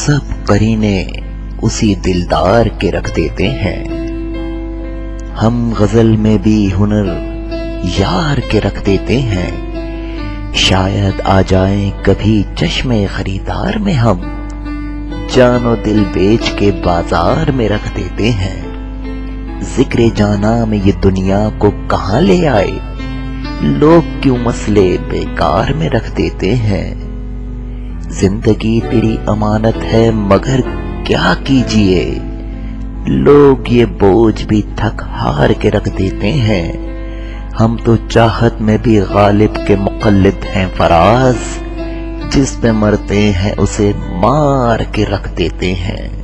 सब करीने उसी दिलदार के रख देते हैं। हम गजल में भी हुनर यार के रख देते हैं। शायद आ जाए कभी चश्मे खरीदार में हम जानो दिल बेच के बाजार में रख देते हैं। जिक्र जाना में ये दुनिया को कहाँ ले आए, लोग क्यों मसले बेकार में रख देते हैं। जिंदगी तेरी अमानत है मगर क्या कीजिए, लोग ये बोझ भी थक हार के रख देते हैं। हम तो चाहत में भी गालिब के मुक़ल्लिद हैं फराज, जिस पे मरते हैं उसे मार के रख देते हैं।